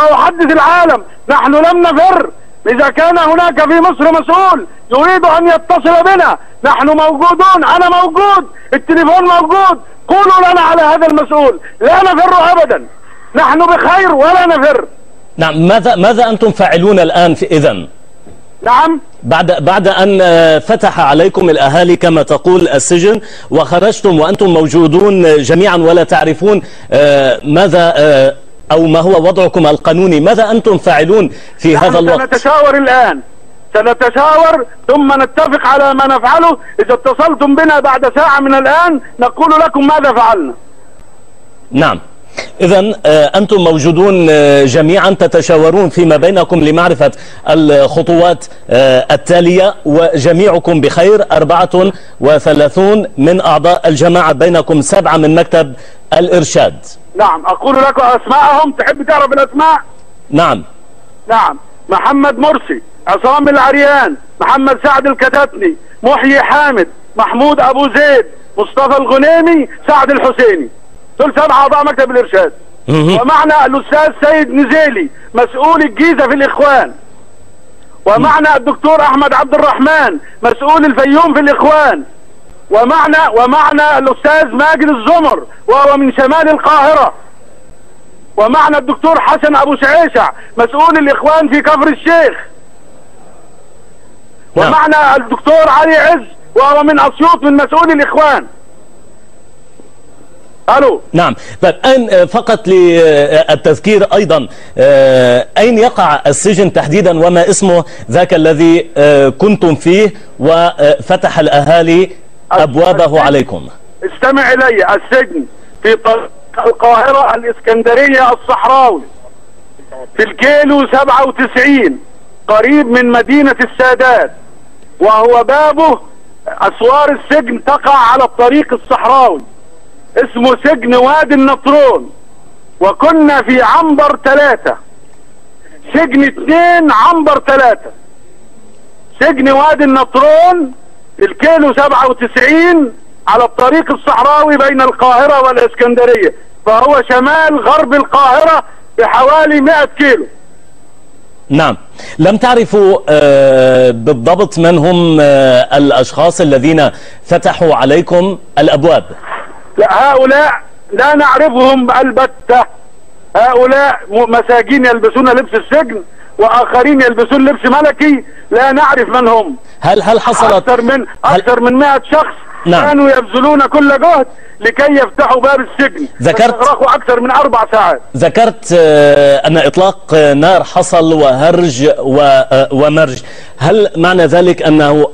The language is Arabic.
وأحدث العالم نحن لم نفر. إذا كان هناك في مصر مسؤول يريد أن يتصل بنا نحن موجودون، أنا موجود، التليفون موجود، قولوا لنا على هذا المسؤول. لا نفر أبدا، نحن بخير ولا نفر. نعم، ماذا أنتم فاعلون الآن إذن؟ نعم، بعد أن فتح عليكم الأهالي كما تقول السجن وخرجتم وأنتم موجودون جميعا ولا تعرفون ماذا أو ما هو وضعكم القانوني، ماذا أنتم فاعلون في هذا الوقت؟ سنتشاور الآن، سنتشاور ثم نتفق على ما نفعله. إذا اتصلتم بنا بعد ساعة من الآن نقول لكم ماذا فعلنا. نعم، إذن أنتم موجودون جميعا تتشاورون فيما بينكم لمعرفة الخطوات التالية، وجميعكم بخير. 34 من أعضاء الجماعة، بينكم 7 من مكتب الإرشاد. نعم، أقول لكم أسماءهم، تحب تعرف الأسماء؟ نعم. نعم، محمد مرسي، عصام العريان، محمد سعد الكتاتني، محيي حامد، محمود أبو زيد، مصطفى الغنيمي، سعد الحسيني. دول 7 أعضاء مكتب الإرشاد. ومعنا الأستاذ سيد نزيلي مسؤول الجيزة في الإخوان. ومعنا الدكتور أحمد عبد الرحمن مسؤول الفيوم في الإخوان. ومعنا الأستاذ ماجد الزمر وهو من شمال القاهرة. ومعنا الدكتور حسن أبو شعيشع مسؤول الإخوان في كفر الشيخ. ومعنا الدكتور علي عز وهو من أسيوط من مسؤول الإخوان. الو. نعم، طيب أين فقط للتذكير ايضا اين يقع السجن تحديدا وما اسمه ذاك الذي كنتم فيه وفتح الاهالي ابوابه عليكم؟ استمع الي، السجن في طريق القاهرة الاسكندرية الصحراوي في الكيلو 97 قريب من مدينة السادات، وهو بابه اسوار السجن تقع على الطريق الصحراوي، اسمه سجن وادي النطرون. وكنا في عنبر 3، سجن 2 عنبر 3. سجن وادي النطرون الكيلو 97 على الطريق الصحراوي بين القاهرة والاسكندرية، فهو شمال غرب القاهرة بحوالي 100 كيلو. نعم، لم تعرفوا بالضبط من هم الأشخاص الذين فتحوا عليكم الأبواب؟ لا، هؤلاء لا نعرفهم البتة. هؤلاء مساجين يلبسون لبس السجن وآخرين يلبسون لبس ملكي، لا نعرف من هم. هل حصلت أكثر من 100 شخص كانوا يبذلون كل جهد لكي يفتحوا باب السجن. استغرقوا أكثر من 4 ساعات. ذكرت أن إطلاق نار حصل وهرج ومرج، هل معنى ذلك أنه